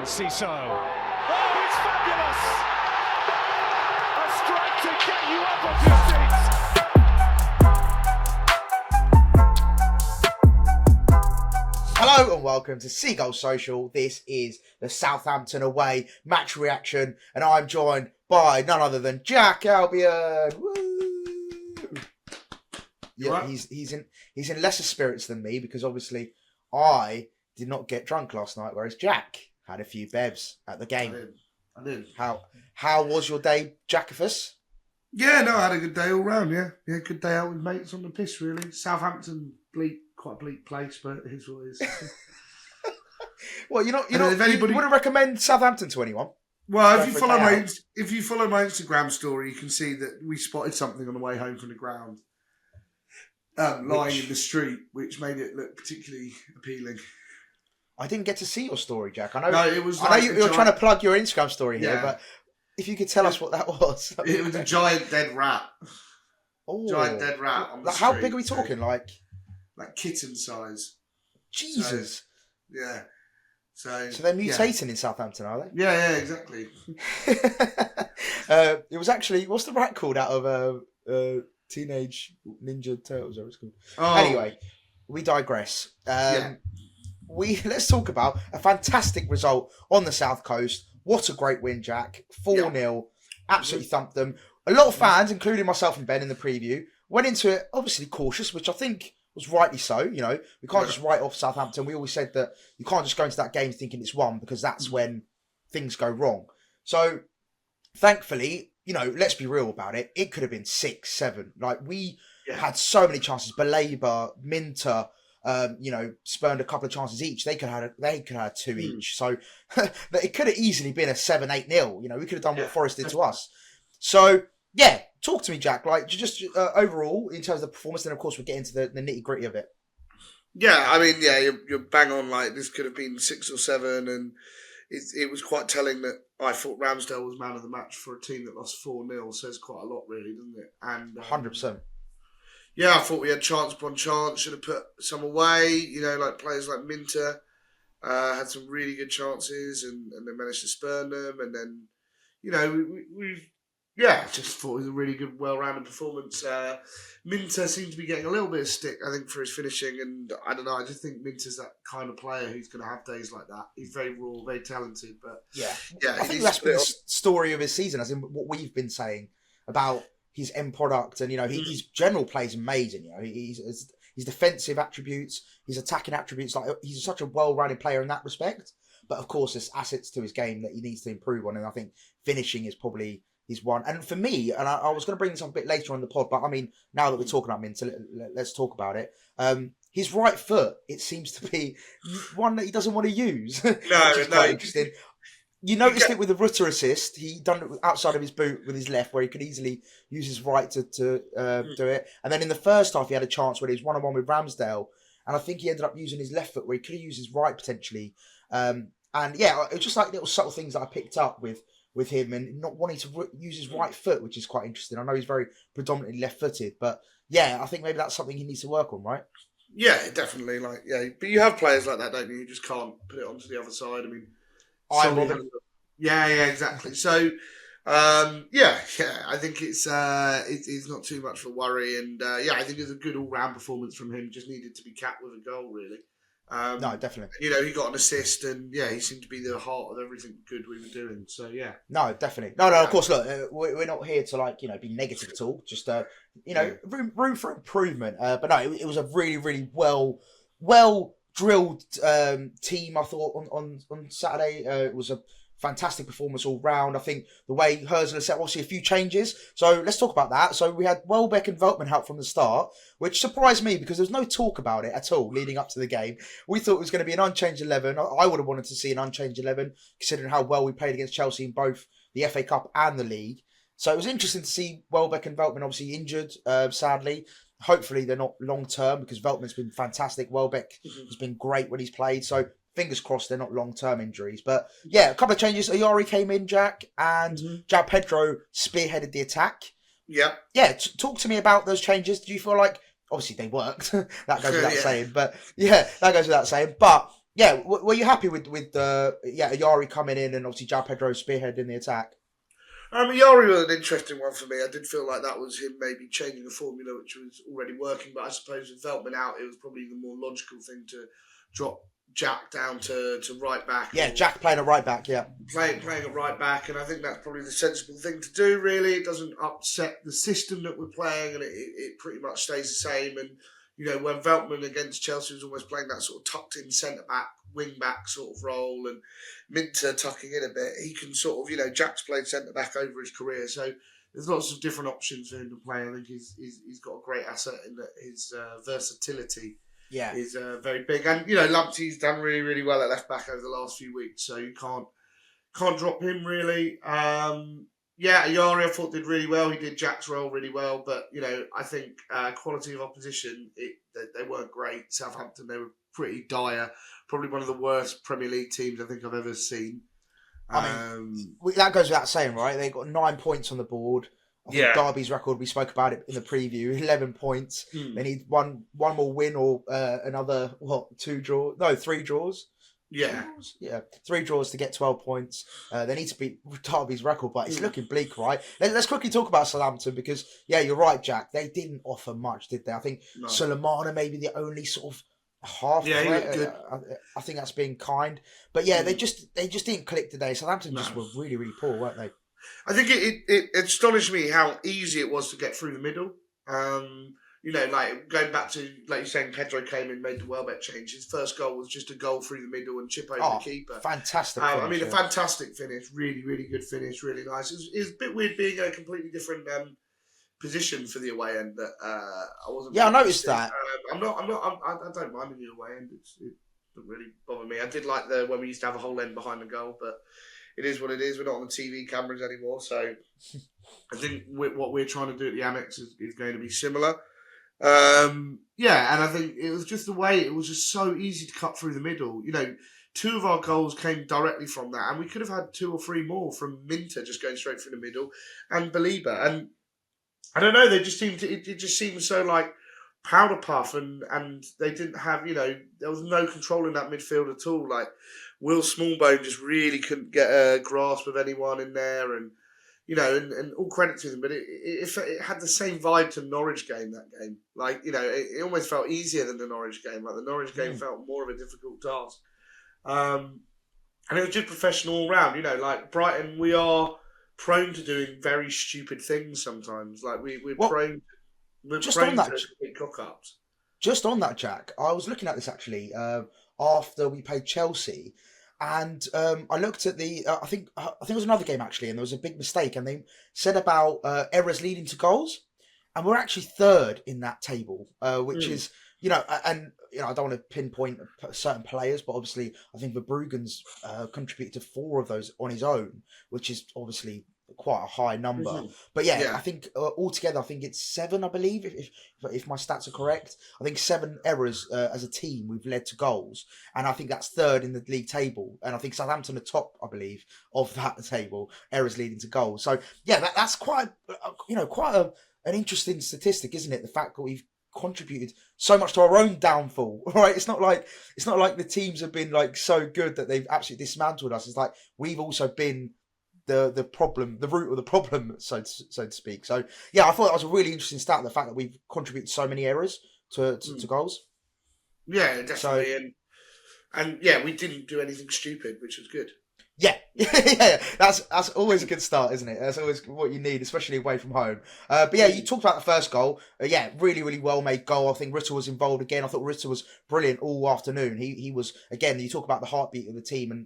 Cissé. Oh, it's fabulous! A strike to get you up off your seats. Hello and welcome to Seagulls Social. This is the Southampton away match reaction, and I'm joined by none other than Jack Albion. Woo! Yeah, Right. he's in lesser spirits than me because obviously I did not get drunk last night, whereas Jack had a few bevs at the game. I did. How was your day, Jackifus? Yeah, no, I had a good day all round, yeah. Yeah, good day out with mates on the piss, really. Southampton, quite a bleak place, but it is what it is. Well, you anybody- wouldn't recommend Southampton to anyone. Well, Go if you for a follow day my out. if you follow my Instagram story, you can see that we spotted something on the way home from the ground, lying in the street, which made it look particularly appealing. I didn't get to see your story, Jack. I know. No, it was. I know like you're a giant- trying to plug your Instagram story here, Yeah. but if you could tell us what that was. It was a giant dead rat. Oh. Giant dead rat on the Like, how street, big are we talking? Like kitten size. Jesus. Yeah. So So they're mutating in Southampton, are they? Yeah, exactly. It was actually, what's the rat called out of Teenage Ninja Turtles? Or it's called. Oh, Anyway, we digress. Yeah. Let's talk about a fantastic result on the South Coast. What a great win, Jack. 4-0. Absolutely thumped them. A lot of fans, including myself and Ben in the preview, went into it obviously cautious, which I think was rightly so. You know, we can't just write off Southampton. We always said that you can't just go into that game thinking it's won because that's when things go wrong. So, thankfully, you know, let's be real about it. It could have been 6-7. Like, we had so many chances. Belabor, Minter, spurned a couple of chances each. They could have had two each. So it could have easily been a 7-8-0. You know, we could have done what Forest did to us. So yeah, talk to me, Jack. Like just overall in terms of the performance, then of course we'll get into the nitty gritty of it. Yeah, I mean, yeah, you're bang on. Like this could have been 6 or 7, and it was quite telling that I thought Ramsdale was man of the match for a team that lost 4-0. Says quite a lot, really, doesn't it? And 100%. Yeah, I thought we had chance upon chance. Should have put some away. You know, like players like Minter had some really good chances, and they managed to spurn them. And then, you know, we just thought it was a really good, well-rounded performance. Minter seemed to be getting a little bit of stick, I think, for his finishing. And I don't know, I just think Minter's that kind of player who's going to have days like that. He's very raw, very talented, but Yeah, yeah, I think that's been the story of his season, as in what we've been saying about his end product, and you know his general play is amazing. You know his defensive attributes, his attacking attributes. Like he's such a well-rounded player in that respect. But of course, there's assets to his game that he needs to improve on, and I think finishing is probably his one. And for me, and I was going to bring this up a bit later on in the pod, but I mean now that we're talking about Minter, let's talk about it. His right foot, it seems to be one that he doesn't want to use. Which is quite interesting. You noticed it with the Rutter assist. He done it outside of his boot with his left, where he could easily use his right to do it. And then in the first half, he had a chance where he was 1-on-1 with Ramsdale, and I think he ended up using his left foot where he could have used his right potentially. And yeah, it was just like little subtle things that I picked up with him, and not wanting to use his right foot, which is quite interesting. I know he's very predominantly left-footed, but yeah, I think maybe that's something he needs to work on, right? Yeah, definitely. But you have players like that, don't you? You just can't put it onto the other side. I mean. Yeah, exactly. So, I think it's not too much of a worry, and I think it was a good all-round performance from him. Just needed to be capped with a goal, really. No, definitely. You know, he got an assist, and he seemed to be the heart of everything good we were doing. So, yeah. No, definitely. No. Of course, look, we're not here to be negative at all. Just room for improvement. But no, it was a really, really well drilled team. I thought on Saturday it was a fantastic performance all round. I think the way Herzl set, obviously a few changes. So let's talk about that. So we had Welbeck and Veltman help from the start, which surprised me because there was no talk about it at all leading up to the game. We thought it was going to be an unchanged 11. I would have wanted to see an unchanged 11 considering how well we played against Chelsea in both the FA Cup and the league. So it was interesting to see Welbeck and Veltman obviously injured, sadly. Hopefully they're not long term because Veltman's been fantastic. Welbeck has been great when he's played. So fingers crossed they're not long term injuries. But yeah, a couple of changes. Ayari came in, Jack, and João Pedro spearheaded the attack. Yeah. Yeah, talk to me about those changes. Do you feel like, obviously they worked. That goes without saying. But yeah, that goes without saying. But Yeah, were you happy with Ayari coming in and obviously João Pedro spearheading the attack? Yari was an interesting one for me. I did feel like that was him maybe changing a formula which was already working, but I suppose with Veltman out, it was probably the more logical thing to drop Jack down to right back. Yeah, Jack playing at right back, yeah. Playing at right back, and I think that's probably the sensible thing to do, really. It doesn't upset the system that we're playing, and it pretty much stays the same. And, when Veltman against Chelsea was almost playing that sort of tucked-in centre-back, wing-back sort of role, and Minter tucking in a bit, he can sort of, Jack's played centre-back over his career, so there's lots of different options for him to play. I think he's got a great asset in that his versatility is very big. And, Lamptey's done really, really well at left-back over the last few weeks, so you can't drop him, really. Ayari I thought did really well. He did Jack's role really well, but I think quality of opposition, they weren't great. Southampton, they were pretty dire. Probably one of the worst Premier League teams I think I've ever seen. I mean, that goes without saying, right? They got 9 points on the board. I think Derby's record, we spoke about it in the preview, 11 points. They need one more win or another 3 draws. Yeah. 3 draws to get 12 points. They need to beat Derby's record, but it's looking bleak, right? Let's quickly talk about Southampton because, you're right, Jack. They didn't offer much, did they? I think Sulemana maybe the only sort of half. Yeah, he looked good. I think that's being kind, but they just didn't click today. Southampton just were really, really poor, weren't they? I think it astonished me how easy it was to get through the middle. Like going back to, like you're saying, Pedro came in, made the Welbeck change. His first goal was just a goal through the middle and chip over the keeper. Fantastic finish. A fantastic finish. Really, really good finish. Really nice. It was a bit weird being in a completely different position for the away end that I wasn't. Yeah, I noticed that. I don't mind in the away end. It doesn't really bother me. I did like when we used to have a whole end behind the goal, but it is what it is. We're not on the TV cameras anymore, so I think what we're trying to do at the Amex is going to be similar. And I think it was just the way it was just so easy to cut through the middle. 2 of our goals came directly from that, and we could have had 2 or 3 more from Minter just going straight through the middle, and Belieber. And I don't know, they just seemed to, it just seemed so like powder puff, and they didn't have, there was no control in that midfield at all. Like Will Smallbone just really couldn't get a grasp of anyone in there, and and all credit to them, but it had the same vibe to Norwich game, that game. Like, it almost felt easier than the Norwich game. Like, the Norwich game felt more of a difficult task. And it was just professional all round. Like, Brighton, we are prone to doing very stupid things sometimes. Like, we're prone to big cock-ups. Just on that, Jack, I was looking at this, actually, after we played Chelsea. And I looked at I think it was another game actually, and there was a big mistake, and they said about errors leading to goals, and we're actually 3rd in that table, which is I don't want to pinpoint certain players, but obviously I think Verbruggen's contributed to 4 of those on his own, which is obviously quite a high number. Mm-hmm. But I think altogether, I think it's 7, I believe, if my stats are correct. I think 7 errors as a team we've led to goals, and I think that's 3rd in the league table. And I think Southampton are top, I believe, of that table, errors leading to goals. So that's quite an interesting statistic, isn't it? The fact that we've contributed so much to our own downfall, right? It's not like the teams have been like so good that they've absolutely dismantled us. It's like we've also been the problem, the root of the problem, so to speak. So I thought that was a really interesting stat, the fact that we've contributed so many errors to goals. Yeah, definitely. And we didn't do anything stupid, which was good. Yeah, that's always a good start, isn't it? That's always what you need, especially away from home. But you talked about the first goal. Really, really well made goal. I think Ritter was involved again. I thought Ritter was brilliant all afternoon. He was, again, you talk about the heartbeat of the team and,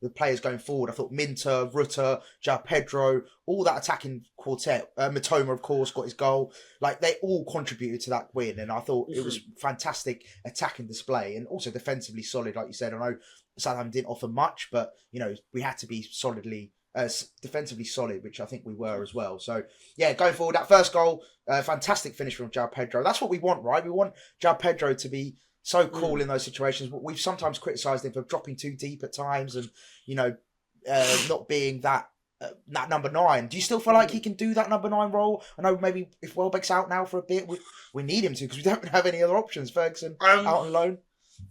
the players going forward. I thought Minter, Ritter, João Pedro, all that attacking quartet. Matoma, of course, got his goal. Like, they all contributed to that win. And I thought it was fantastic attacking display and also defensively solid, like you said. I know Southampton didn't offer much, but we had to be defensively solid, which I think we were as well. So going forward, that first goal, fantastic finish from João Pedro. That's what we want, right? We want João Pedro to be so cool in those situations. We've sometimes criticised him for dropping too deep at times, and not being that number 9. Do you still feel like he can do that number 9 role? I know maybe if Welbeck's out now for a bit, we need him to, because we don't have any other options. Ferguson out on loan.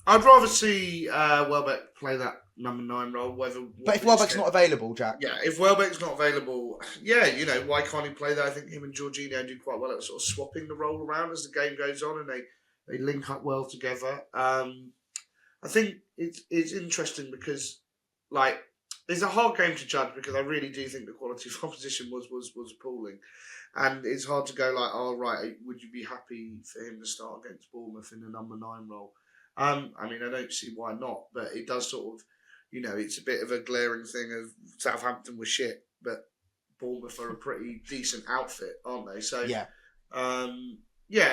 I'd rather see Welbeck play that number 9 role. But if Welbeck's not available, Jack. Yeah, if Welbeck's not available, why can't he play that? I think him and Jorginho do quite well at sort of swapping the role around as the game goes on, and they link up well together. I think it's interesting because, like, it's a hard game to judge because I really do think the quality of opposition was appalling. And it's hard to go like, oh, right, would you be happy for him to start against Bournemouth in the number 9 role? I mean, I don't see why not, but it does sort of, it's a bit of a glaring thing of Southampton was shit, but Bournemouth are a pretty decent outfit, aren't they? So, yeah,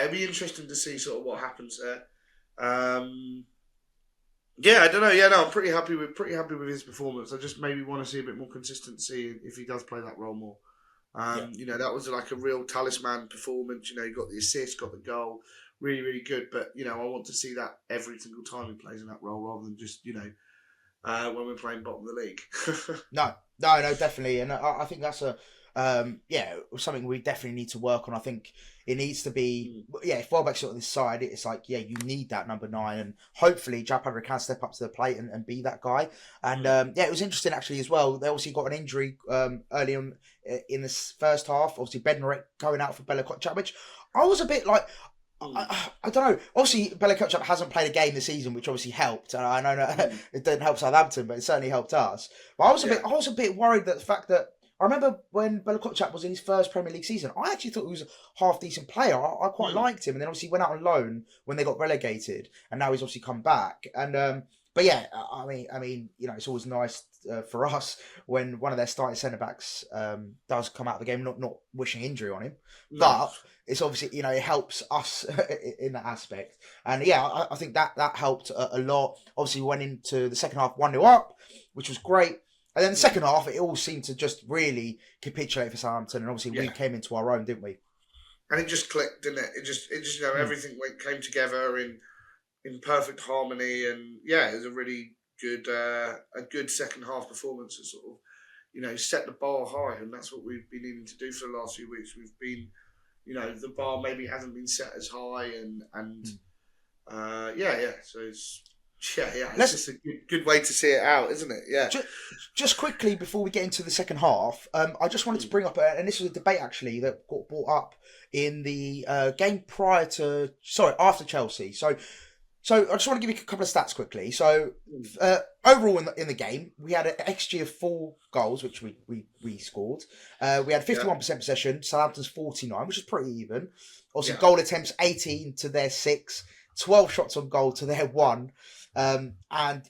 it'd be interesting to see sort of what happens there. I don't know. Yeah, no, I'm pretty happy with his performance. I just maybe want to see a bit more consistency if he does play that role more. That was like a real talisman performance. He got the assist, got the goal, really, really good. But I want to see that every single time he plays in that role, rather than just when we're playing bottom of the league. No, definitely, and I think that's something we definitely need to work on. I think it needs to be, if Welbeck's on this side, it's like, you need that number 9, and hopefully Jack can step up to the plate and be that guy. And it was interesting actually as well. They obviously got an injury early on in this first half. Obviously Bednarek going out for Bella Kotchap, which I was a bit like, I don't know. Obviously, Bella Kotchap hasn't played a game this season, which obviously helped. And I know it didn't help Southampton, but it certainly helped us. But I was a bit worried that the fact that I remember when Bella Kotchap was in his first Premier League season, I actually thought he was a half decent player. I quite liked him, and then obviously went out on loan when they got relegated, and now he's obviously come back. And but yeah, I mean, it's always nice for us when one of their starting centre backs does come out of the game, not wishing injury on him, but it's obviously it helps us in that aspect. And I think that helped a lot. Obviously, we went into the second half 1-0 up, which was great. And then the second half, it all seemed to just really capitulate for Southampton, and obviously we came into our own, didn't we? And it just clicked, didn't it? It just everything came together in perfect harmony, and it was a really good second half performance to sort of set the bar high, and that's what we've been needing to do for the last few weeks. We've been the bar maybe hasn't been set as high, and so it's. It's just a good way to see it out, isn't it? Yeah. Just quickly before we get into the second half, I just wanted to bring up, and this was a debate actually that got brought up in the game after Chelsea. So I just want to give you a couple of stats quickly. So overall in the game, we had an XG of 4 goals, which we scored. We had 51% possession. Southampton's 49%, which is pretty even. Also, goal attempts 18 to their 6, 12 shots on goal to their 1. And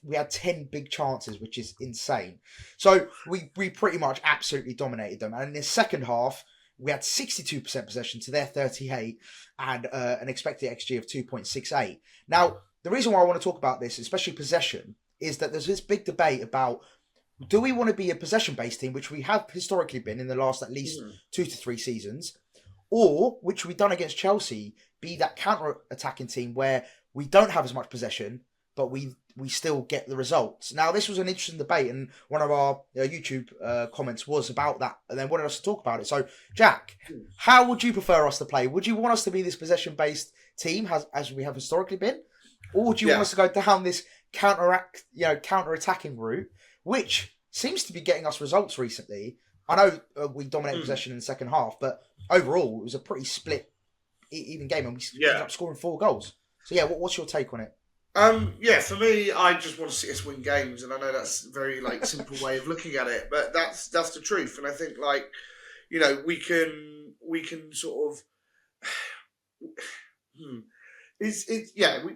we had 10 big chances, which is insane. So we pretty much absolutely dominated them. And in the second half, we had 62% possession to their 38 and an expected XG of 2.68. Now, the reason why I want to talk about this, especially possession, is that there's this big debate about, do we want to be a possession-based team, which we have historically been in the last at least 2 to 3 seasons, or, which we've done against Chelsea, be that counter-attacking team where we don't have as much possession, but we still get the results. Now, this was an interesting debate, and one of our YouTube comments was about that, and they wanted us to talk about it. So, Jack, how would you prefer us to play? Would you want us to be this possession-based team, as we have historically been, or would you want us to go down this counter-attacking route, which seems to be getting us results recently? I know we dominated possession in the second half, but overall, it was a pretty split, even game, and we ended up scoring 4 goals. So, what's your take on it? For me, I just want to see us win games, and I know that's a very simple way of looking at it, but that's the truth. And I think we can sort of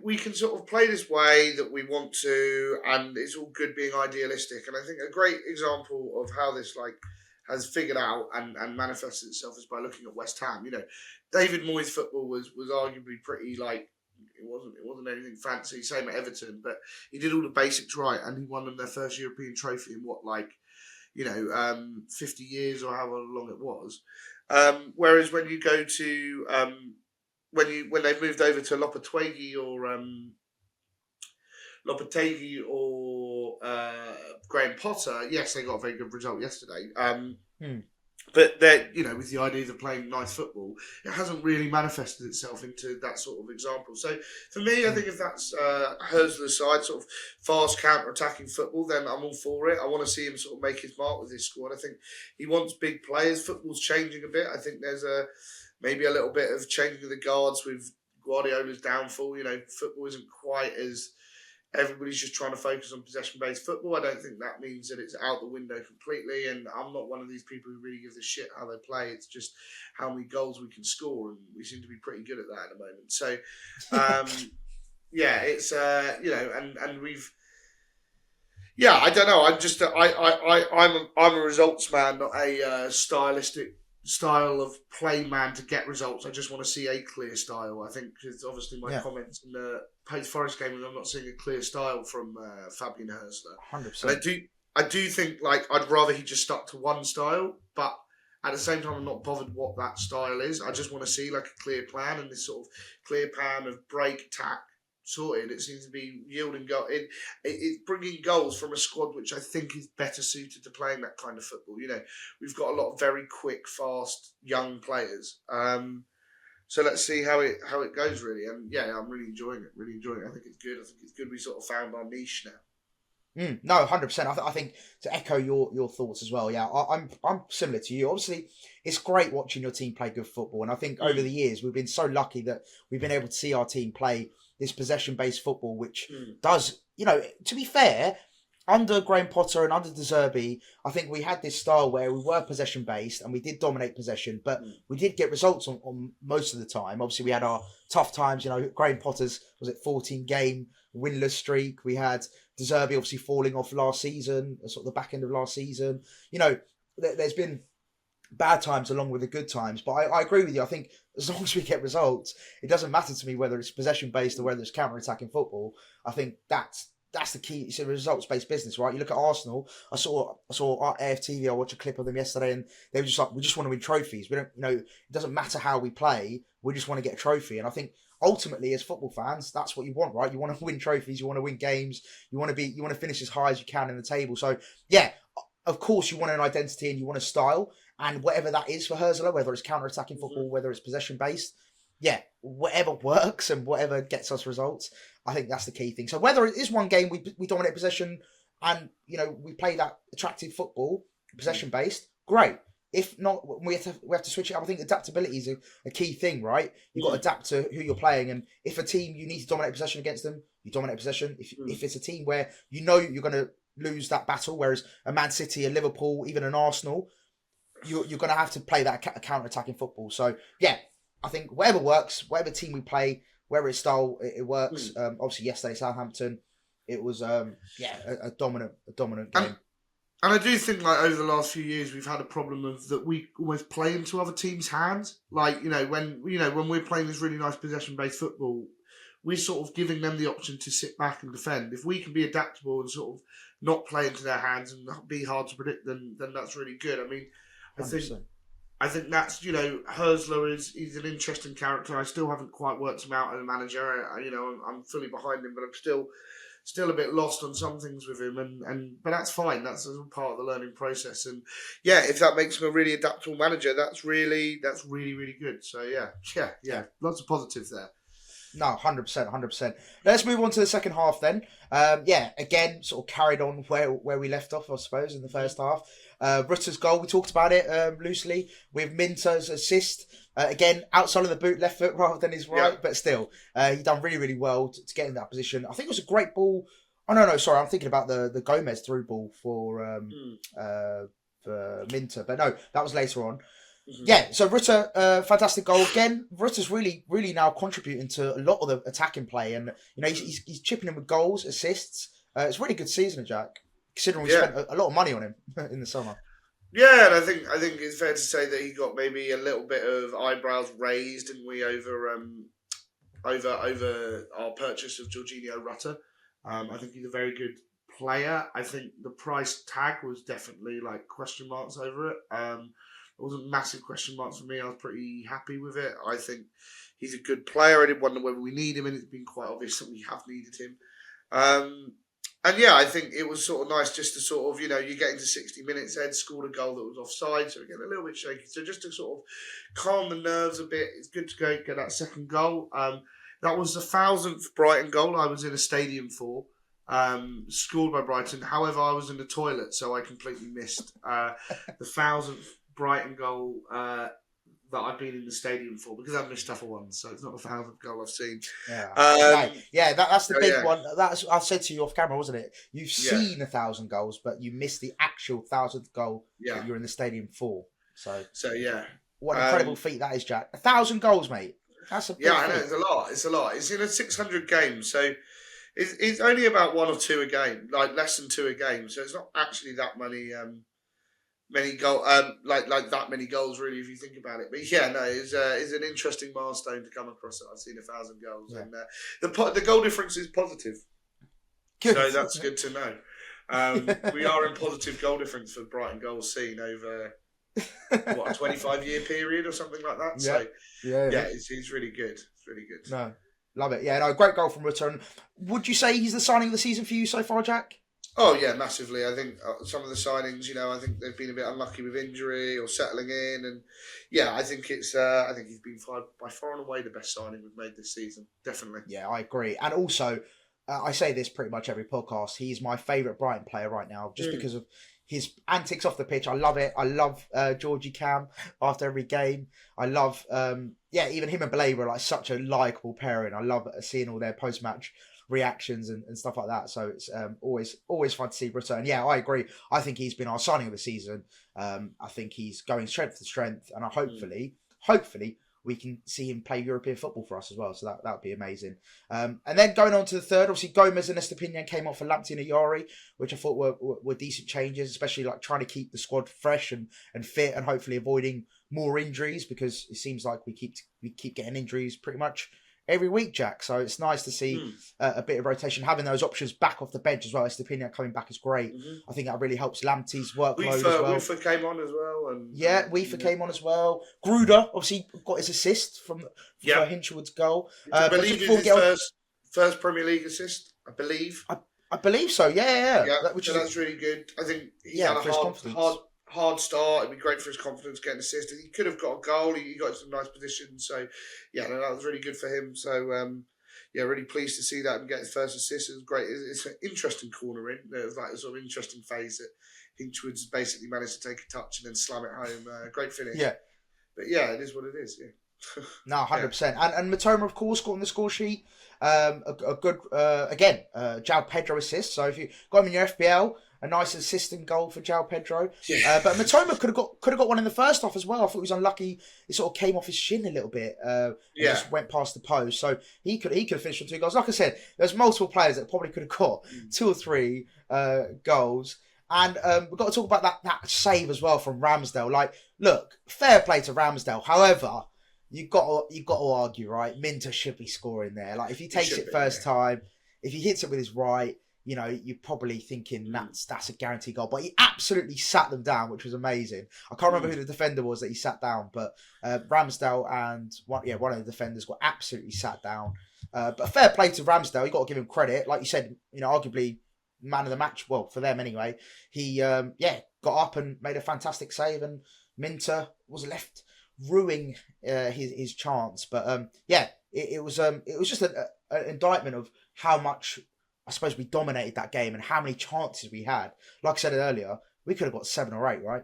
we can sort of play this way that we want to, and it's all good being idealistic. And I think a great example of how this has figured out and manifested itself is by looking at West Ham. David Moyes' football was arguably pretty it wasn't anything fancy, same at Everton, but he did all the basics right, and he won them their first European trophy in 50 years or however long it was. Whereas when you go to when they've moved over to Lopetegui or Graham Potter, yes, they got a very good result yesterday. But that, with the ideas of playing nice football, it hasn't really manifested itself into that sort of example. So for me, I think if that's Hursley's side, sort of fast counter-attacking football, then I'm all for it. I want to see him sort of make his mark with his squad. I think he wants big players. Football's changing a bit. I think there's maybe a little bit of changing of the guards with Guardiola's downfall. Football isn't quite as... Everybody's just trying to focus on possession-based football. I don't think that means that it's out the window completely, and I'm not one of these people who really gives a shit how they play. It's just how many goals we can score, and we seem to be pretty good at that at the moment. So, it's and we've, I don't know. I'm just I'm a results man, not a stylistic style of play man to get results. I just want to see a clear style. I think it's obviously my comments in the Pace Forest game, and I'm not seeing a clear style from Fabian Hurstler. 100%. I do think I'd rather he just stuck to one style, but at the same time I'm not bothered what that style is. I just want to see a clear plan, and this sort of clear plan of break, attack, sorted. It seems to be yielding goal. It's bringing goals from a squad which I think is better suited to playing that kind of football. We've got a lot of very quick, fast, young players. So let's see how it goes, really. And I'm really enjoying it. Really enjoying it. I think it's good. I think it's good we sort of found our niche now. No, 100%. I think to echo your thoughts as well. Yeah, I'm similar to you. Obviously, it's great watching your team play good football, and I think over the years we've been so lucky that we've been able to see our team play this possession-based football, which does, to be fair, under Graham Potter and under De Zerbi, I think we had this style where we were possession-based and we did dominate possession, but we did get results on most of the time. Obviously, we had our tough times. Graham Potter's, 14-game winless streak. We had De Zerbi obviously falling off last season, sort of the back end of last season. There's been bad times along with the good times, but I agree with you. I think as long as we get results, it doesn't matter to me whether it's possession-based or whether it's counter-attacking football. I think that's the key. It's a results-based business, right? You look at Arsenal. I saw our AFTV. I watched a clip of them yesterday, and they were just like, we just want to win trophies. We don't, it doesn't matter how we play. We just want to get a trophy. And I think ultimately, as football fans, that's what you want, right? You want to win trophies. You want to win games. You want to finish as high as you can in the table. So yeah, of course, you want an identity and you want a style, and whatever that is for Hurstler, whether it's counter-attacking football, whether it's possession-based, whatever works and whatever gets us results, I think that's the key thing. So whether it is one game we dominate possession and we play that attractive football, possession-based, great. If not, we have to switch it up. I think adaptability is a key thing, right? You've got to adapt to who you're playing, and if a team you need to dominate possession against them, you dominate possession. If it's a team where you're going to lose that battle, whereas a Man City, a Liverpool, even an Arsenal, you're going to have to play that counter-attacking football. So I think whatever works, whatever team we play, whatever its style, it works. Obviously, yesterday Southampton, it was a dominant game. And I do think over the last few years we've had a problem of that we almost play into other teams' hands. When we're playing this really nice possession-based football, we're sort of giving them the option to sit back and defend. If we can be adaptable and sort of not play into their hands and be hard to predict, then that's really good. I mean, I think that's, Hurstler he's an interesting character. I still haven't quite worked him out as a manager. I'm fully behind him, but I'm still a bit lost on some things with him, but that's fine. That's part of the learning process. And if that makes him a really adaptable manager, that's really good. So yeah, lots of positives there. No, 100%. Let's move on to the second half then. Again, sort of carried on where we left off, I suppose, in the first half. Rutter's goal, we talked about it loosely, with Minter's assist. Again, outside of the boot, left foot rather than his right, but still, he done really, really well to get in that position. I think it was a great ball. Oh, no, sorry, I'm thinking about the Gomez through ball for Minter, but no, that was later on. Yeah, so Rutter, fantastic goal again. Rutter's really, really now contributing to a lot of the attacking play, and he's chipping in with goals, assists. It's a really good season, Jack, considering we spent a lot of money on him in the summer. Yeah, and I think it's fair to say that he got maybe a little bit of eyebrows raised, didn't we, over our purchase of Jorginho Rutter. I think he's a very good player. I think the price tag was definitely question marks over it. It wasn't massive question marks for me. I was pretty happy with it. I think he's a good player. I did wonder whether we need him, and it's been quite obvious that we have needed him. And yeah, I think it was sort of nice just to sort of, you get into 60 minutes, Ed scored a goal that was offside, so we're getting a little bit shaky. So just to sort of calm the nerves a bit, it's good to go get that second goal. That was the 1,000th Brighton goal I was in a stadium for, scored by Brighton. However, I was in the toilet, so I completely missed the 1,000th Brighton goal that I've been in the stadium for, because I've missed other ones, so it's not the 1,000th goal I've seen. That's the big one. That's I said to you off camera, wasn't it? You've seen 1,000 goals, but you missed the actual 1,000th goal that you're in the stadium for. So what an incredible feat that is, Jack. 1,000 goals, mate. That's a big feat. I know, it's a lot. It's in a 600 games, so it's only about 1 or 2 a game, like less than 2 a game. So it's not actually that many goal like that many goals really, if you think about it. But it's an interesting milestone to come across. I've seen 1,000 goals, and the goal difference is positive. Good. So that's good to know. We are in positive goal difference for Brighton goals seen over a 25-year period or something like that. It's really good. It's really good. No, love it. Great goal from return. Would you say he's the signing of the season for you so far, Jack? Oh yeah, massively. I think some of the signings, I think they've been a bit unlucky with injury or settling in, and I think he's been by far and away the best signing we've made this season. Definitely. Yeah, I agree. And also, I say this pretty much every podcast. He's my favourite Brighton player right now, just because of his antics off the pitch. I love it. I love Georgie Cam after every game. I love, even him and Belay were like such a likeable pairing. I love seeing all their post-match reactions and stuff like that. So it's always fun to see return. Yeah, I agree. I think he's been our signing of the season. I think he's going strength to strength, and hopefully we can see him play European football for us as well. So that would be amazing. And then going on to the third, obviously Gomez and Estepinian came off for Lamptey and Ayari, which I thought were decent changes, especially like trying to keep the squad fresh and fit, and hopefully avoiding more injuries, because it seems like we keep getting injuries pretty much every week, Jack. So it's nice to see a bit of rotation, having those options back off the bench as well. Estepinian coming back is great. I think that really helps Lamptey's workload as well. Weaver came on as well. Weaver came on as well. Gruder obviously got his assist for Hinchwood's goal. I believe it's his first Premier League assist, I believe. I believe so, yeah. That's really good. I think he's had a hard start. It'd be great for his confidence getting assisted. He could have got a goal. He got some nice positions. So, that was really good for him. So, really pleased to see that and get his first assist. It was great. It's an interesting corner in. It was like a sort of interesting phase that Hinchwood's basically managed to take a touch and then slam it home. Great finish. Yeah. But it is what it is. Yeah. No, 100%. And Matoma, of course, got on the score sheet. A good, João Pedro assist. So if you got him in your FPL, a nice assistant goal for João Pedro. Yeah. But Matoma could have got one in the first half as well. I thought he was unlucky. It sort of came off his shin a little bit. Just went past the post. So he could have finished with 2 goals. Like I said, there's multiple players that probably could have got 2 or 3 goals. And we've got to talk about that save as well from Ramsdale. Like, look, fair play to Ramsdale. However, you've got to argue, right? Minter should be scoring there. Like, if he takes it first time, if he hits it with his right, you're probably thinking that's a guaranteed goal. But he absolutely sat them down, which was amazing. I can't remember who the defender was that he sat down, but Ramsdale and one of the defenders got absolutely sat down. But fair play to Ramsdale. You got to give him credit. Like you said, arguably man of the match. Well, for them anyway. He got up and made a fantastic save, and Minter was left ruining his chance. But it was just an indictment of how much, I suppose, we dominated that game and how many chances we had. Like I said earlier, we could have got 7 or 8, right?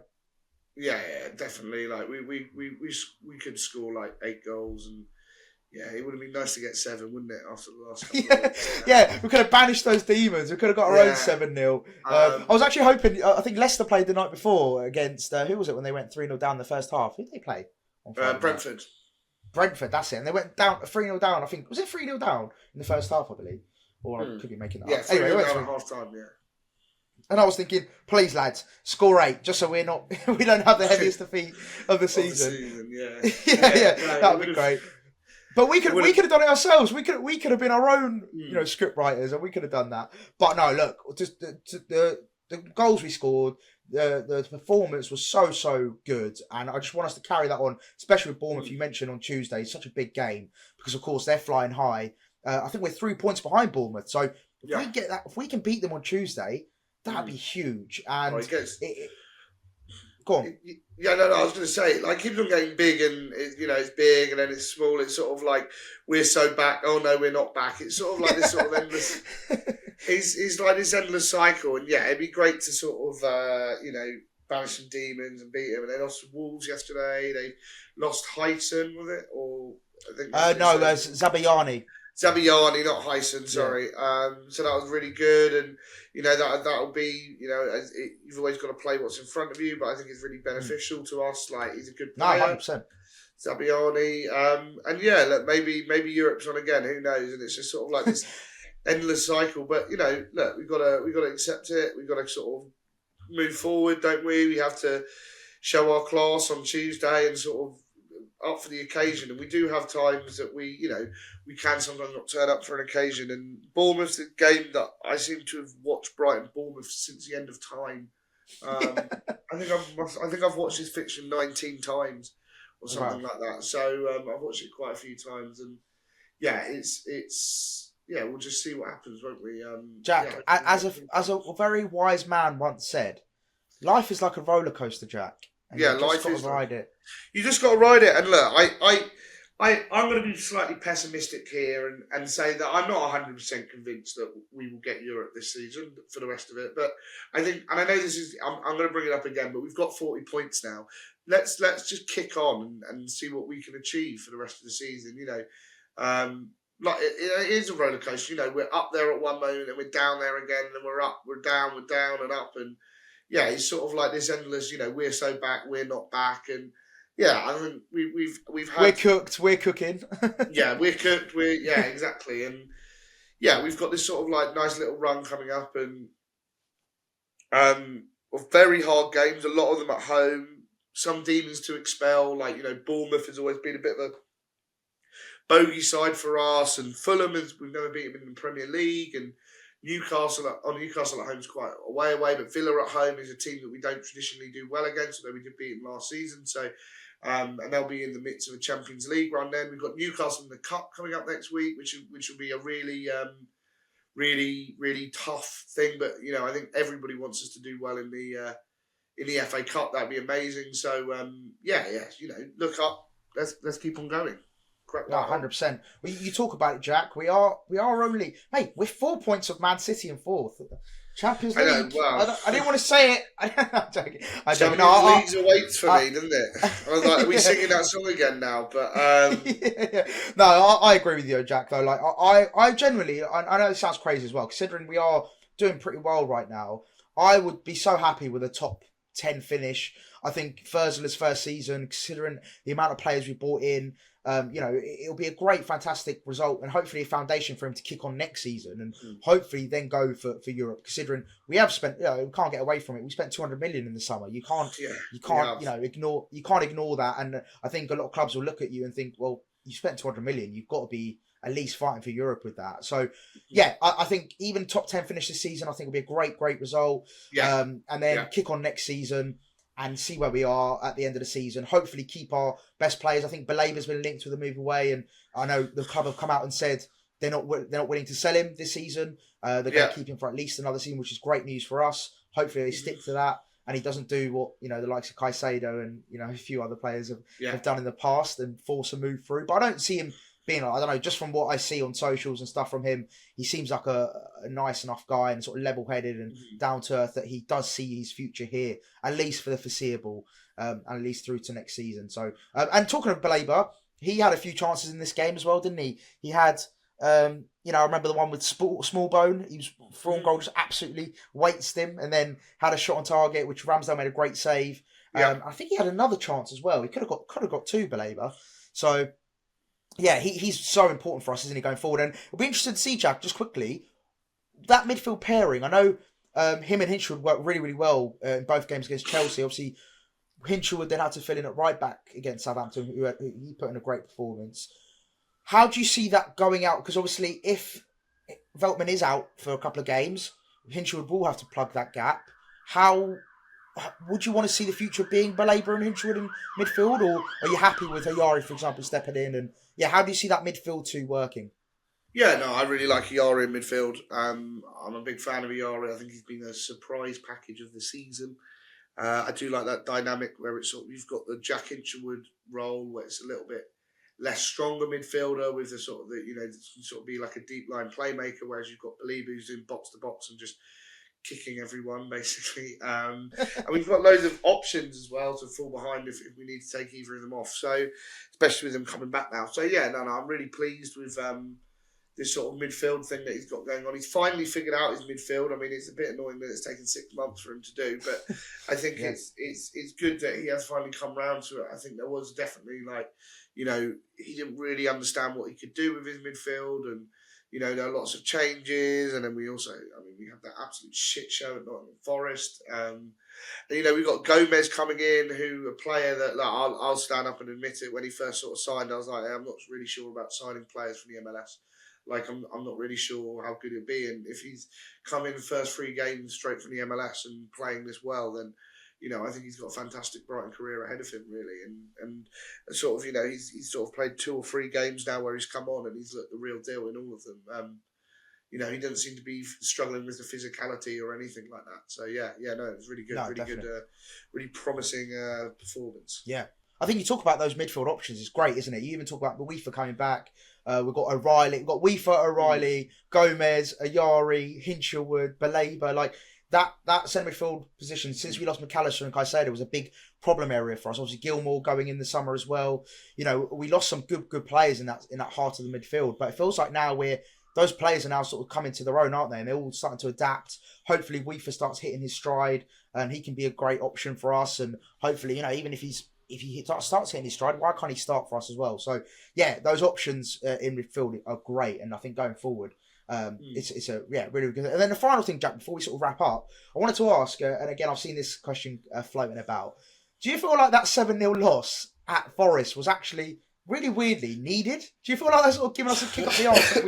Yeah, definitely. Like we could score like 8 goals, and it would have been nice to get 7, wouldn't it? After the last couple of weeks. We could have banished those demons. We could have got our own 7-0. I was actually hoping. I think Leicester played the night before against who was it when they went 3-0 down the first half? Who did they play? Brentford. Brentford, that's it. And they went down 3-0 down. I think was it 3-0 down in the first half? I believe. Or I could be making that up. Anyway, down at half time, And I was thinking, please, lads, score 8, just so we don't have the heaviest defeat of the season. That would be great. But we could have done it ourselves. We could have been our own, script writers, and we could have done that. But no, look, just the goals we scored, the performance was so good, and I just want us to carry that on, especially with Bournemouth. You mentioned on Tuesday, such a big game because of course they're flying high. I think we're 3 points behind Bournemouth, so If we can beat them on Tuesday, that'd be huge. And go on. Yeah, no, I was going to say, like, keeps on getting big, and it's big, and then it's small. It's sort of like we're so back. Oh no, we're not back. It's sort of like this sort of endless. It's like this endless cycle, and yeah, it'd be great to sort of banish some demons and beat them. And they lost Wolves yesterday. They lost Hyson, was it? Or I think no, Zabayani. Zabayani, not Hyson, sorry. Yeah. So that was really good, and that'll be you've always got to play what's in front of you, but I think it's really beneficial to us. Like, he's a good player. No, 100%. Zabayani, and yeah, look, maybe Europe's on again. Who knows? And it's just sort of like this endless cycle. But look, we've got to accept it. We've got to sort of move forward, don't we? We have to show our class on Tuesday and sort of up for the occasion, and we do have times that we can sometimes not turn up for an occasion. And Bournemouth's the game that I seem to have watched Brighton Bournemouth since the end of time. I think I've watched this fixture 19 times or something like that. So I've watched it quite a few times, and yeah, we'll just see what happens, won't we? Jack, as a very wise man once said, life is like a roller coaster, Jack. Life is ride it. You just got to ride it. And look, I'm going to be slightly pessimistic here and say that I'm not 100% convinced that we will get Europe this season for the rest of it. But I think, and I know this is, I'm going to bring it up again, but we've got 40 points now. Let's just kick on and see what we can achieve for the rest of the season. Like it is a roller coaster. We're up there at one moment and we're down there again, and then we're up, we're down and up, and yeah, it's sort of like this endless. We're so back, we're not back, and yeah, I mean we've had. We're cooking. Yeah, we're cooked. Exactly, and yeah, we've got this sort of like nice little run coming up, and of very hard games. A lot of them at home. Some demons to expel. Like Bournemouth has always been a bit of a bogey side for us, and Fulham we've never beaten them in the Premier League, and Newcastle at home is quite a way away, but Villa at home is a team that we don't traditionally do well against, although we did beat them last season. So, and they'll be in the midst of a Champions League run. Then we've got Newcastle in the Cup coming up next week, which will be a really, really tough thing. But I think everybody wants us to do well in the FA Cup. That'd be amazing. So look up. Let's keep on going. No, 100%. You talk about it, Jack. We are only, mate, we're 4 points of Man City in fourth. Champions League. I didn't want to say it. I'm joking. Champions League's awaits for me, doesn't it? I was like, are we singing that song again now? But No, I agree with you, Jack. Though, like, I generally, I know it sounds crazy as well, considering we are doing pretty well right now. I would be so happy with a top 10 finish. I think Thursday's first season, considering the amount of players we brought in. It'll be a great, fantastic result, and hopefully a foundation for him to kick on next season, and hopefully then go for Europe. Considering we have spent, we can't get away from it. We spent 200 million in the summer. You can't ignore that. And I think a lot of clubs will look at you and think, well, you spent 200 million. You've got to be at least fighting for Europe with that. So yeah, I think even top 10 finish this season, I think will be a great result. Yeah. And then kick on next season and see where we are at the end of the season. Hopefully keep our best players. I think Balaba's been linked with a move away, and I know the club have come out and said they're not willing to sell him this season. They're going to keep him for at least another season, which is great news for us. Hopefully they stick to that, and he doesn't do what the likes of Caicedo and a few other players have done in the past and force a move through. But I don't see him being like, I don't know, just from what I see on socials and stuff from him, he seems like a nice enough guy and sort of level-headed and down to earth that he does see his future here, at least for the foreseeable, and at least through to next season. So, and talking of Baleba, he had a few chances in this game as well, didn't he? He had, I remember the one with Smallbone. He was from goal, just absolutely weights him, and then had a shot on target, which Ramsdale made a great save. I think he had another chance as well. He could have got two, Baleba. So. Yeah, he's so important for us, isn't he, going forward? And it'll be interesting to see, Jack, just quickly, that midfield pairing. I know him and Hinchwood worked really, really well in both games against Chelsea. Obviously, Hinchwood then had to fill in at right back against Southampton, who he put in a great performance. How do you see that going out? Because obviously, if Veltman is out for a couple of games, Hinchwood will have to plug that gap. How would you want to see the future being Baleba and Hinchwood in midfield, or are you happy with Hayari, for example, stepping in? And yeah, how do you see that midfield two working? Yeah, no, I really like Iari in midfield. I'm a big fan of Iari. I think he's been a surprise package of the season. I do like that dynamic where it's sort of, you've got the Jack Hinchelwood role where it's a little bit less stronger midfielder with the sort of sort of be like a deep line playmaker, whereas you've got Baliba who's in box to box and just kicking everyone basically. And we've got loads of options as well to fall behind if we need to take either of them off. So especially with them coming back now. So yeah, no, I'm really pleased with this sort of midfield thing that he's got going on. He's finally figured out his midfield. I mean, it's a bit annoying that it's taken 6 months for him to do, but I think it's good that he has finally come round to it. I think there was definitely he didn't really understand what he could do with his midfield, and there are lots of changes, and then we have that absolute shit show at Nottingham Forest. And we've got Gomez coming in, who a player that I'll stand up and admit it. When he first sort of signed, I was like, I'm not really sure about signing players from the MLS. I'm not really sure how good he'll be, and if he's come in the first 3 games straight from the MLS and playing this well, then I think he's got a fantastic Brighton career ahead of him, really. And sort of he's sort of played 2 or 3 games now where he's come on and he's looked the real deal in all of them. He doesn't seem to be struggling with the physicality or anything like that. So no, it was really good, really promising performance. Yeah. I think you talk about those midfield options. It's great, isn't it? You even talk about the Weaver coming back. We've got O'Reilly. We've got Weaver, O'Reilly, Gomez, Ayari, Hinchelwood, Baleba. That centre midfield position, since we lost McAllister and Caicedo, was a big problem area for us. Obviously, Gilmore going in the summer as well. We lost some good players in that heart of the midfield. But it feels like now those players are now sort of coming to their own, aren't they? And they're all starting to adapt. Hopefully, Weaver starts hitting his stride, and he can be a great option for us. And hopefully, even if he starts hitting his stride, why can't he start for us as well? So, yeah, those options in midfield are great. And I think going forward, it's really good. And then the final thing, Jack, before we sort of wrap up, I wanted to ask, and again, I've seen this question floating about. Do you feel like that 7-0 loss at Forest was actually really weirdly needed? Do you feel like that's sort of giving us a kick up the arse that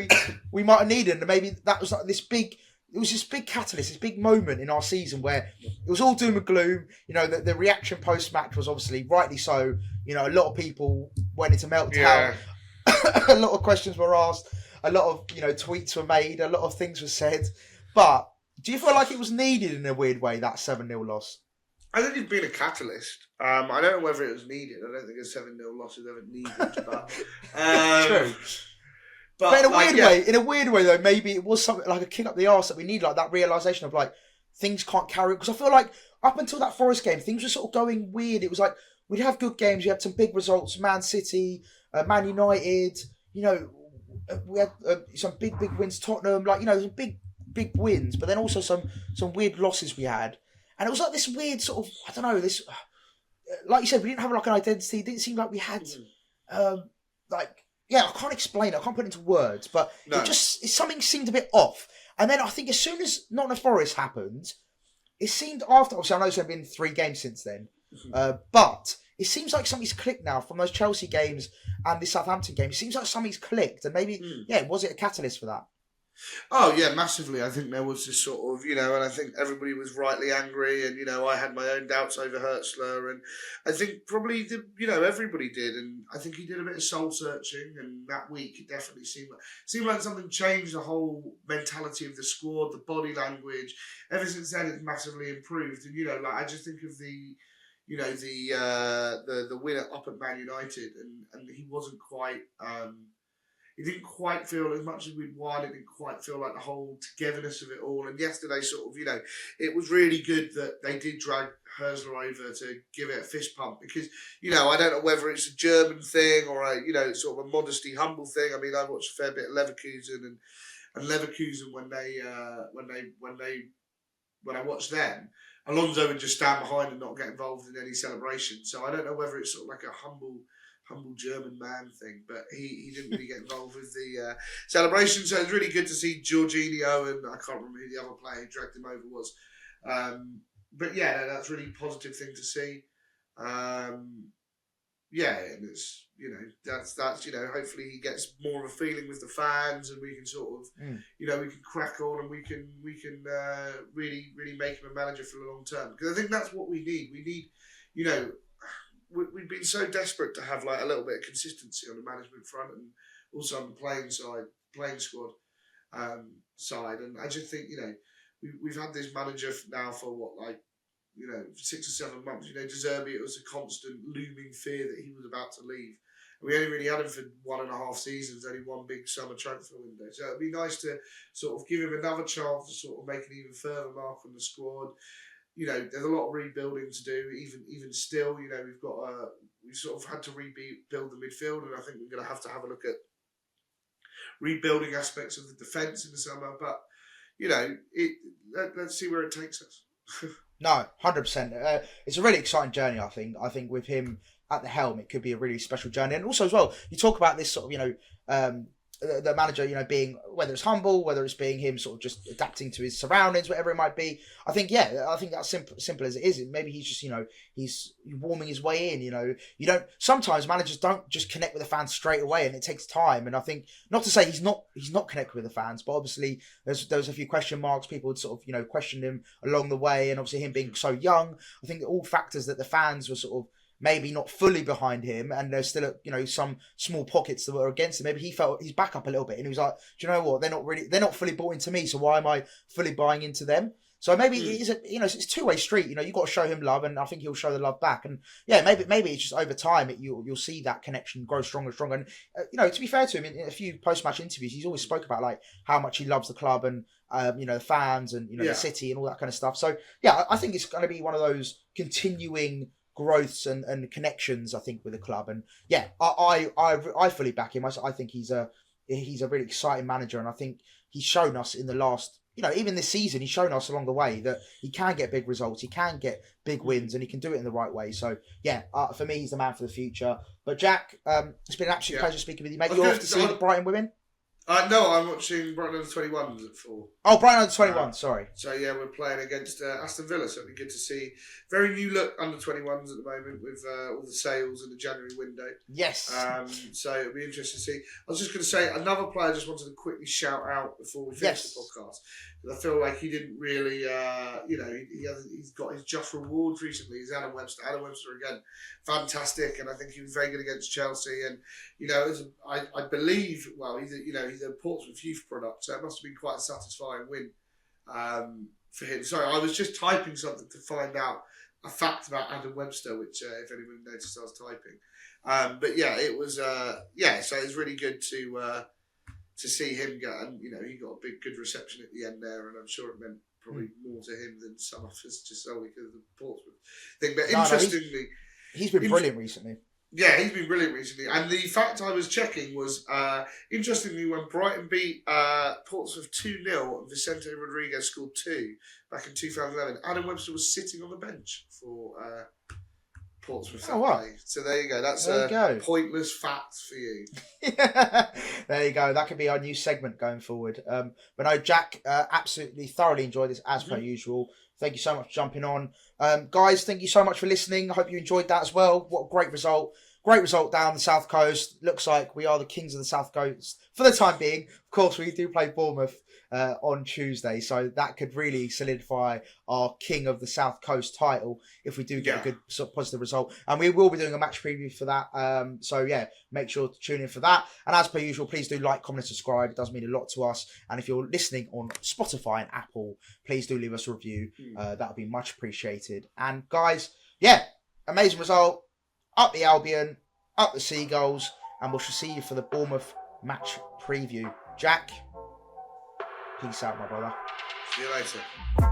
we might have needed? And maybe that was like this big catalyst, this big moment in our season where it was all doom and gloom. The reaction post-match was obviously rightly so. A lot of people went into meltdown. Yeah. A lot of questions were asked. A lot of tweets were made. A lot of things were said. But do you feel like it was needed in a weird way, that 7-0 loss? I think it's been a catalyst. I don't know whether it was needed. I don't think a 7-0 loss is ever needed. But true. But in a weird way though, maybe it was something like a kick up the arse that we need, like that realisation of things can't carry. Because I feel like up until that Forest game, things were sort of going weird. It was like we'd have good games. We had some big results. Man City, Man United. We had some big wins. Tottenham, some big wins, but then also some weird losses we had. And it was like this weird sort of, I don't know, this, like you said, we didn't have an identity. It didn't seem like we had, I can't explain it. I can't put it into words, but No. Something seemed a bit off. And then I think as soon as Nottingham Forest happened, it seemed after, obviously I know it's only been 3 games since then, but it seems like something's clicked now from those Chelsea games and the Southampton game. It seems like something's clicked, and maybe, was it a catalyst for that? Oh yeah, massively. I think there was this sort of, and I think everybody was rightly angry, and I had my own doubts over Hertzler, and I think probably everybody did, and I think he did a bit of soul searching, and that week it definitely seemed like something changed. The whole mentality of the squad, the body language. Ever since then, it's massively improved, and I just think of the win up at Man United, and he wasn't quite. It didn't quite feel, as much as we'd won, it didn't quite feel like the whole togetherness of it all. And yesterday sort of, it was really good that they did drag Hertzler over to give it a fist pump because, I don't know whether it's a German thing or sort of a modesty, humble thing. I mean, I watched a fair bit of Leverkusen and Leverkusen when I watched them, Alonso would just stand behind and not get involved in any celebration. So I don't know whether it's sort of like a humble German man thing, but he didn't really get involved with the celebration. So it's really good to see Jorginho, and I can't remember who the other player who dragged him over was. But yeah, that's a really positive thing to see. And it's that's hopefully he gets more of a feeling with the fans, and we can sort of we can crack on, and we can really make him a manager for the long term, because I think that's what we need. We need we've been so desperate to have a little bit of consistency on the management front and also on the playing side. playing squad side. And I just think, we've had this manager now for 6 or 7 months. De Zerbi, it was a constant looming fear that he was about to leave. And we only really had him for 1.5 seasons, only one big summer transfer window. So it'd be nice to sort of give him another chance to sort of make an even further mark on the squad. There's a lot of rebuilding to do. Even still, we've sort of had to rebuild the midfield, and I think we're going to have a look at rebuilding aspects of the defence in the summer. But let's see where it takes us. No, 100%. It's a really exciting journey, I think. I think with him at the helm, it could be a really special journey. And also as well, you talk about this sort of, the manager, being, whether it's humble, whether it's being him sort of just adapting to his surroundings, whatever it might be. I think that's simple as it is. Maybe he's just, he's warming his way in, sometimes managers don't just connect with the fans straight away, and it takes time. And I think, not to say he's not connected with the fans, but obviously there was a few question marks. People would sort of, question him along the way, and obviously him being so young, I think all factors that the fans were sort of maybe not fully behind him, and there's still some small pockets that were against him. Maybe he felt his back up a little bit, and he was like, do you know what? They're not fully bought into me, so why am I fully buying into them? So maybe it's a two-way street. You've got to show him love, and I think he'll show the love back. And maybe it's just over time you'll see that connection grow stronger and stronger. And to be fair to him, in a few post-match interviews, he's always spoke about like how much he loves the club and the fans and the city and all that kind of stuff. So I think it's going to be one of those continuing growths and connections, I think, with the club. And I fully back him. I think he's a really exciting manager, and I think he's shown us in the last, even this season, he's shown us along the way that he can get big results, he can get big wins, and he can do it in the right way. So for me, he's the man for the future. But Jack, it's been an absolute pleasure speaking with you, mate. You're off to see the Brighton women? No, I'm watching Brighton under 21s at 4. Oh, Brighton under 21, sorry. So we're playing against Aston Villa, so it'll be good to see. Very new look under 21s at the moment with all the sales in the January window. Yes. So it'll be interesting to see. I was just going to say, another player I just wanted to quickly shout out before we finish the podcast. Because I feel like he didn't really, he's got his just rewards recently. He's Adam Webster. Adam Webster again, fantastic, and I think he was very good against Chelsea. And I believe, he's a Portsmouth youth product, so it must have been quite a satisfying win for him. Sorry, I was just typing something to find out a fact about Adam Webster, which if anyone noticed I was typing. It was so it's really good to see him go, and he got a good reception at the end there, and I'm sure it meant probably more to him than some of us just solely because of the Portsmouth thing. But interestingly, he's been brilliant recently. Yeah, he's been brilliant recently. And the fact I was checking was, interestingly, when Brighton beat Portsmouth 2-0 and Vicente Rodriguez scored 2 back in 2011, Adam Webster was sitting on the bench for Portsmouth. Oh, wow. So there you go. That's pointless facts for you. There you go. That could be our new segment going forward. But no, Jack, absolutely thoroughly enjoyed this as per usual. Thank you so much for jumping on. Guys, thank you so much for listening. I hope you enjoyed that as well. What a great result. Great result down the South Coast. Looks like we are the kings of the South Coast for the time being. Of course, we do play Bournemouth on Tuesday, so that could really solidify our King of the South Coast title if we do get a good sort of positive result. And we will be doing a match preview for that. Make sure to tune in for that. And as per usual, please do like, comment, and subscribe. It does mean a lot to us. And if you're listening on Spotify and Apple, please do leave us a review. That would be much appreciated. And guys, amazing result. Up the Albion, up the Seagulls, and we shall see you for the Bournemouth match preview. Jack, peace out, my brother. See you later.